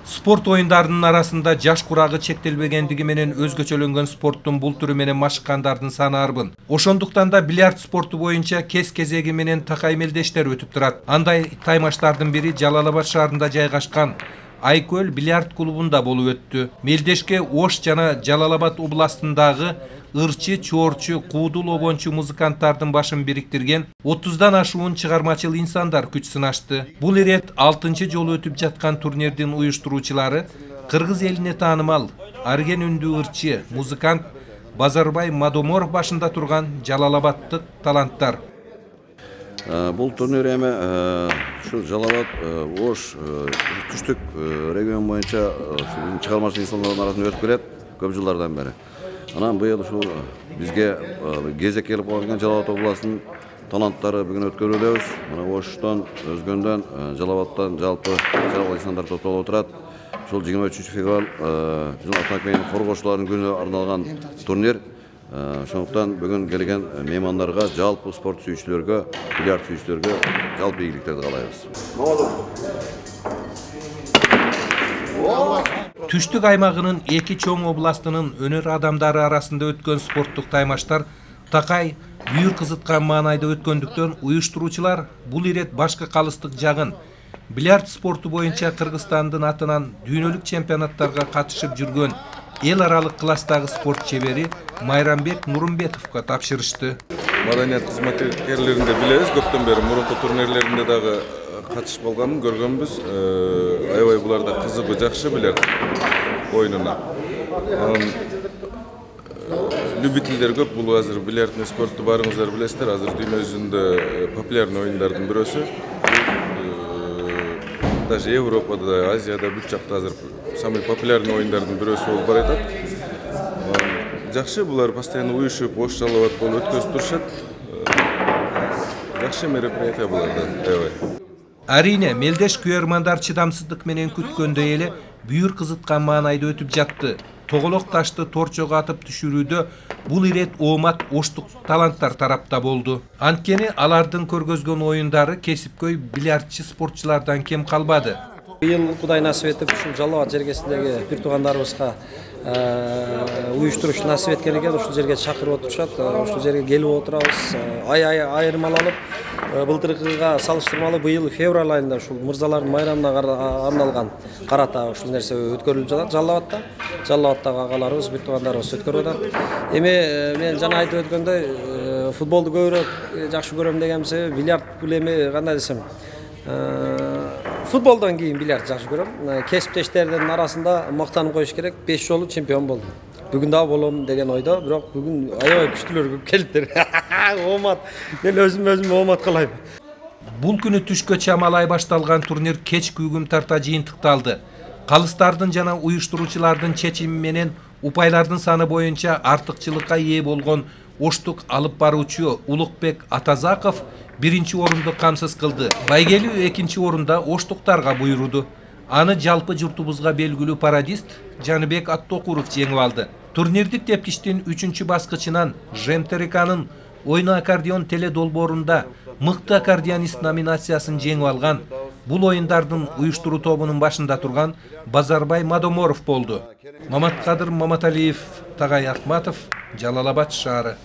Спорт оюндарынын арасында жаш курагы чектелбегендиги менен өзгөчөлөнгөн спорттун бул түрү менен машыккандардын саны арбын. Ошондуктан да бильярд спорту боюнча кез-кезеги менен такай мелдештер өтүп турат. Андай таймаштардын бири Жалал Абад шаарында жайгашкан Айкөл бильярд клубунда болуп өттү. Мелдешке Ош жана Жалал Абад областындагы ырчы, чоорчу, куудул, обончу музыканттардын башын бириктирген 30дан ашуун чыгармачыл инсандар күч сынашты. Бул ирет 6-чы жолу өтүп жаткан турнирдин уюштуруучулары кыргыз элине таанымал арген үндүү ырчы, музыкант Базарбай Мадоморов башында турган Жалал Абадтык таланттар. Бул турнир эми ушу Жалал Абад, Ош, түштүк регион боюнча чыгармачыл инсандардын арасында өтүп келет көп жылдардан бери. Анан быйыл ушул бизге кезек келип калган Жалал Абад областынын таланттары бүгүн өткөрүлөбүз. Мына Оштон, Өзгөндөн, Жалал Абадтан жалпы чыгармачыл инсандар топтолуп отурат. Ушул 23 февраль Ата мекенин коргоочулардын күнүнө арналган турнир. Ошондуктан бүгүн келген меймандарга, жалпы спорт сүйүүчүлөргө, бильярд сүйүүчүлөргө жалпы ийгиликтерди каалайбыз. Түштүк аймагынын эки чоң областынын өнөр адамдары арасында өткөн спорттук таймаштар такай бүйүр кызыткан маанайда өткөндүктөн уюштуруучулар бул ирет башкы калыстык жагын бильярд спорту боюнча Кыргызстандын атынан дүйнөлүк чемпионаттарга катышып жүргөн эл аралык класстагы спорт чебери Майрамбек Нурумбетовго тапшырышты. Маданият кызматкерлеринде билебиз, көптөн бери мурунку турнирлеринде дагы катышып алганын көргөнбүз. Аябай буларда кызыгы жакшы бильярд оюнуна. Любительдер көп, бул азыр бильярдный спортту барыңыздар билесиздер, азыр дүйнө жүзүндө популярный оюндардын бирөөсү. Даже Европада, Азияда бүт жакта азыр самый популярный оюндардын бирөөсү болуп баратат. Жакшы, булар постоянно уюшуп, Ош, Жалал Абад болуп өткөзүп турушат. Жакшы мероприятие буларда, аябай. Арине, мелдеш күйөрмандар чыдамсыздык менен күткөндөй эле бүйүр кызыткан маанайда өтүп жатты. Тоголок ташты торчого атып түшүрүүдө бул ирет оомат оштук таланттар тарапта болду. Анткени алардын көргөзгөн оюндары кесипкөй бильярдчы спортчулардан кем калбады. Быйыл Кудай насип этип ушул Жалал Абад жергесиндеги бир туугандарыбызга уюштуруш насип эткен экен. Ушул жерге чакырып отурушат. Ушул жерге келип отурабыз. Айырмаланып, былтыркыга салыштырмалуу быйыл февраль айында ушул мырзалардын майрамына арналган карата ушул нерсе өткөрүлүп жатат Жалал Абадта. Жалал Абадтагы агаларыбыз, бир туугандарыбыз өткөрүп атат. Эми мен жана айтып өткөндөй футболду көбүрөөк жакшы көрөм деген себеби бильярд бул эми кандай десем, футболдон кийин бильярд жакшы көрөм. Кесиптештердин арасында мактанып коюш керек. 5 жолу чемпион болдум. Бүгүн дагы болом деген ойдо, бирок бүгүн аябай күчтүүлөр көп келиптир. Оомат. Мен өзүм оомат кылайм. Бул күнү түшкө чамалай башталган турнир кеч күйгүм тарта жыйынтыкталды. Калыстардын жана уюштуруучулардын чечими менен упайлардын саны боюнча артыкчылыкка ээ болгон Оштук алып баруучу Улукбек Атазаков биринчи орунду камсыз кылды. Байгелүү экинчи орунда оштуктарга буйруду. Аны жалпы журтубузга белгилүү пародист Жаныбек Аттокуров жеңип алды. Турнирдик тептиштин 3-чү баскычынан ЖМТРКнын ойно аккордеон теле долбоорунда мыкты аккордеонист номинациясын жеңип алган бул оюндардын уюштуруу тобунун башында турган Базарбай Мадоморов болду. Маматкадыр Маматалиев, Тагай Акматов, Жалал Абад шаары.